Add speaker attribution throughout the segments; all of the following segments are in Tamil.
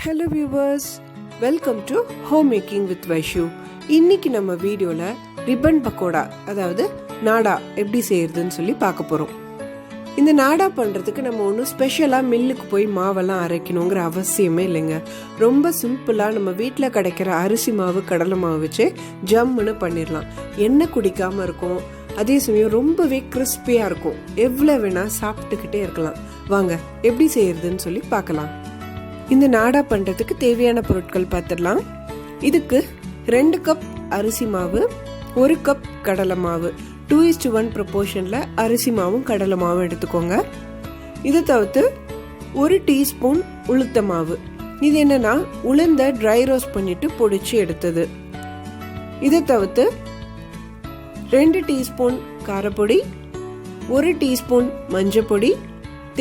Speaker 1: Hello viewers, welcome to Homemaking with Vaishoo. இன்னைக்கு நம்ம வீடியோல ரிப்பன் பக்கோடா அதாவது நாடா எப்படி செய்யறதுன்னு சொல்லி பார்க்க போறோம். இந்த நாடா பண்றதுக்கு நம்ம ஒன்றும் ஸ்பெஷலா மில்லுக்கு போய் மாவெல்லாம் அரைக்கணுங்கிற அவசியமே இல்லைங்க. ரொம்ப சிம்பிளா நம்ம வீட்டில் கிடைக்கிற அரிசி மாவு கடலை மாவு வச்சு ஜம்முன்னு பண்ணிடலாம். எண்ணெய் குடிக்காம இருக்கும், அதே சமயம் ரொம்பவே கிறிஸ்பியா இருக்கும். எவ்வளவு வேணா சாப்பிட்டுக்கிட்டே இருக்கலாம். வாங்க எப்படி செய்யறதுன்னு சொல்லி பார்க்கலாம். இந்த நாடா பண்றதுக்கு தேவையான பொருட்கள் பார்த்துடலாம். இதுக்கு 2 கப் அரிசி மாவு, 1 கப் கடலை மாவு, 2:1 ப்ரொபோர்ஷன்ல அரிசி மாவும் கடலை மாவும் எடுத்துக்கோங்க. இதை தவிர்த்து 1 டீஸ்பூன் உளுத்த மாவு. இது என்னன்னா உளுந்த ட்ரை ரோஸ்ட் பண்ணிட்டு பொடிச்சு எடுத்தது. இதை தவிர்த்து 2 டீஸ்பூன் காரப்பொடி, 1 டீஸ்பூன் மஞ்சள் பொடி,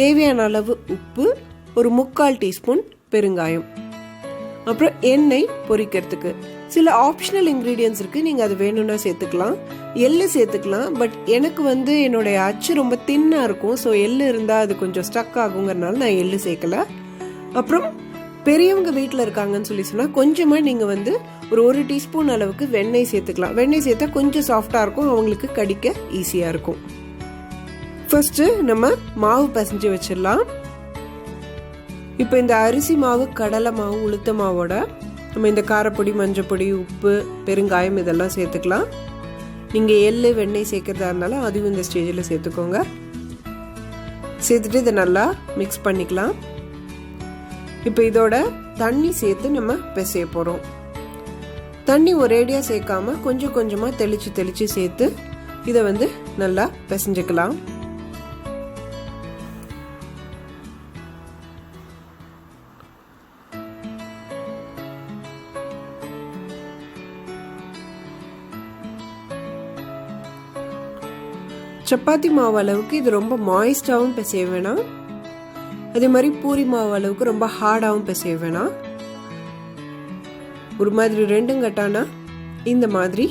Speaker 1: தேவையான அளவு உப்பு, ஒரு 3/4 டீஸ்பூன் பெருங்காயம், அப்புறம் எண்ணெய் பொரிக்கிறதுக்கு சில ஆப்ஷனல் இன்கிரீடியன்ஸ் இருக்கு. நீங்க அது வேணும்னா சேர்த்துக்கலாம், எள்ளு சேர்த்துக்கலாம். பட் எனக்கு என்னுடைய அச்சு ரொம்ப தின்னா இருக்கும், ஸோ எள்ளு இருந்தா அது கொஞ்சம் ஸ்டக் ஆகுங்கிறதுனால நான் எள்ளு சேர்க்கல. அப்புறம் பெரியவங்க வீட்டில் இருக்காங்கன்னு சொல்லி சொன்னா கொஞ்சமா நீங்க ஒரு 1 டீஸ்பூன் அளவுக்கு வெண்ணெய் சேர்த்துக்கலாம். வெண்ணெய் சேர்த்தா கொஞ்சம் சாஃப்டா இருக்கும், அவங்களுக்கு கடிக்க ஈஸியா இருக்கும். ஃபர்ஸ்ட் நம்ம மாவு பிசைஞ்சு வச்சிடலாம். இப்போ இந்த அரிசி மாவு கடலை மாவு உளுத்த மாவோட நம்ம இந்த காரப்பொடி மஞ்சள் பொடி உப்பு பெருங்காயம் இதெல்லாம் சேர்த்துக்கலாம். நீங்கள் எள்ளு வெண்ணெய் சேர்க்கறதா இருந்தாலும் அதுவும் இந்த ஸ்டேஜில் சேர்த்துக்கோங்க. சேர்த்துட்டு இதை நல்லா மிக்ஸ் பண்ணிக்கலாம். இப்போ இதோட தண்ணி சேர்த்து நம்ம பிசைய போகிறோம். தண்ணி ஒரேடியாக சேர்க்காம கொஞ்சம் கொஞ்சமாக தெளித்து சேர்த்து இதை நல்லா பிசைஞ்சுக்கலாம். சப்பாத்தி மாவு அளவுக்கு இது ரொம்ப மாய்ஸ்டாகவும் பிசைய வேணாம், அதே மாதிரி பூரி மாவு அளவுக்கு ரொம்ப ஹார்டாகவும் பிசைய வேணாம். ஒரு மாதிரி ரெண்டும் கட்டானா இந்த மாதிரி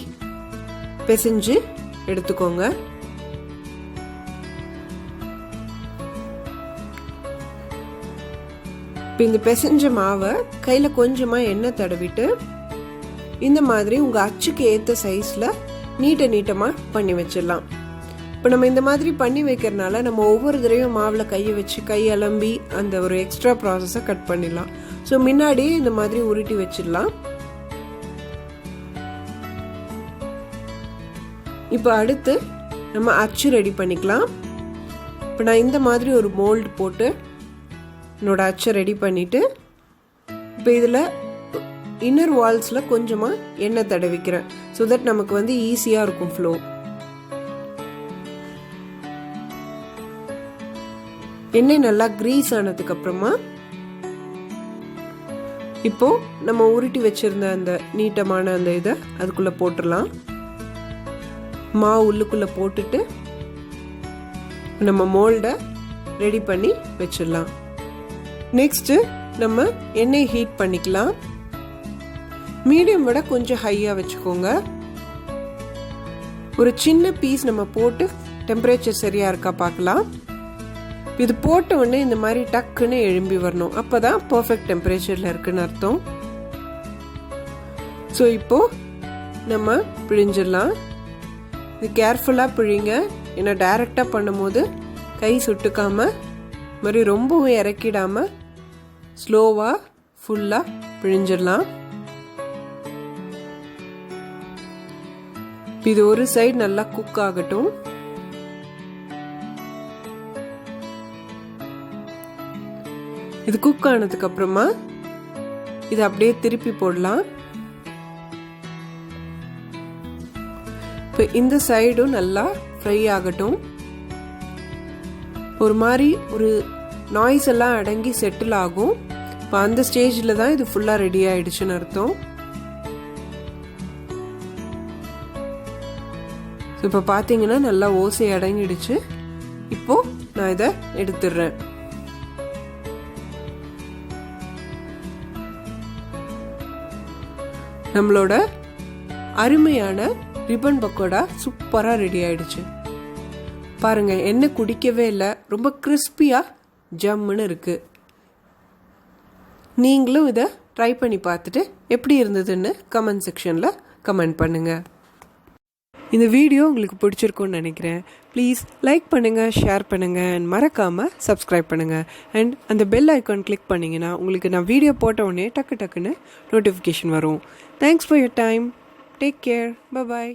Speaker 1: பிசைஞ்சு எடுத்துக்கோங்க. இப்போ இந்த பிசைஞ்ச மாவை கையில் கொஞ்சமாக எண்ணெய் தடவிட்டு இந்த மாதிரி உங்கள் அச்சுக்கு ஏற்ற சைஸில் நீட்டமாக பண்ணி வச்சிடலாம். இப்போ நம்ம இந்த மாதிரி பண்ணி வைக்கிறதுனால நம்ம ஒவ்வொரு தடவையும் மாவில் கையை வச்சு கை அலம்பி அந்த ஒரு எக்ஸ்ட்ரா ப்ராசஸை கட் பண்ணிடலாம். ஸோ முன்னாடியே இந்த மாதிரி உருட்டி வச்சிடலாம். இப்போ அடுத்து நம்ம அச்சு ரெடி பண்ணிக்கலாம். இப்போ நான் இந்த மாதிரி ஒரு மோல்டு போட்டு என்னோட அச்சை ரெடி பண்ணிட்டு இப்போ இதில் இன்னர் வால்ஸில் கொஞ்சமாக எண்ணெய் தடவிக்கிறேன். ஸோ தட் நமக்கு ஈஸியாக இருக்கும் ஃப்ளோ. எண்ணெய் நல்லா கிரீஸ் ஆனதுக்கு அப்புறமா இப்போ நம்ம உருட்டி வச்சிருந்த அந்த நீட்டமான அந்த இதை அதுக்குள்ள போட்டுடலாம். மாவு உள்ளுக்குள்ள போட்டுட்டு நம்ம மோல்டை ரெடி பண்ணி வச்சிடலாம். நெக்ஸ்ட் நம்ம எண்ணெய் ஹீட் பண்ணிக்கலாம். மீடியம் விட கொஞ்சம் ஹையா வச்சுக்கோங்க. ஒரு சின்ன பீஸ் நம்ம போட்டு டெம்பரேச்சர் சரியா இருக்கா பார்க்கலாம். இது போட்ட உடனே இந்த மாதிரி டக்குன்னு எழும்பி வரணும், அப்பதான் பர்ஃபெக்ட் டெம்பரேச்சர்ல இருக்குன்னு அர்த்தம். ஸோ இப்போ நம்ம பிழிஞ்சிடலாம். இது கேர்ஃபுல்லா பிழிங்க, ஏன்னா டைரக்டா பண்ணும் போது கை சுட்டுக்காம மாதிரி ரொம்பவும் இறக்கிடாம ஸ்லோவா ஃபுல்லா பிழிஞ்சிடலாம். இது ஒரு சைடு நல்லா குக் ஆகட்டும். இது குக் ஆனதுக்கு அப்புறமா இது அப்படியே திருப்பி போடலாம். இப்போ இந்த சைடும் நல்லா ஃப்ரை ஆகட்டும். ஒரு மாதிரி ஒரு நாய்ஸ் எல்லாம் அடங்கி செட்டில் ஆகும். இப்போ அந்த ஸ்டேஜில் தான் இது ஃபுல்லாக ரெடி ஆயிடுச்சுன்னு அர்த்தம். இப்போ பார்த்தீங்கன்னா நல்லா ஓசை அடங்கிடுச்சு. இப்போ நான் இதை எடுத்துடுறேன். நம்மளோட அருமையான ரிப்பன் பக்கோடா சூப்பராக ரெடி ஆயிடுச்சு. பாருங்க, எண்ணெய் குடிக்கவே இல்லை, ரொம்ப கிறிஸ்பியா ஜம்முன்னு இருக்கு. நீங்களும் இதை ட்ரை பண்ணி பார்த்துட்டு எப்படி இருந்ததுன்னு கமெண்ட் செக்ஷனில் கமெண்ட் பண்ணுங்கள். இந்த வீடியோ உங்களுக்கு பிடிச்சிருக்குன்னு நினைக்கிறேன். ப்ளீஸ் லைக் பண்ணுங்கள், ஷேர் பண்ணுங்கள் அண்ட் மறக்காமல் சப்ஸ்கிரைப் பண்ணுங்கள். அண்ட் அந்த பெல் ஐக்கான் கிளிக் பண்ணிங்கன்னா உங்களுக்கு நான் வீடியோ போட்ட உடனே டக்குன்னு நோட்டிஃபிகேஷன் வரும். Thanks for your time. Take care. By.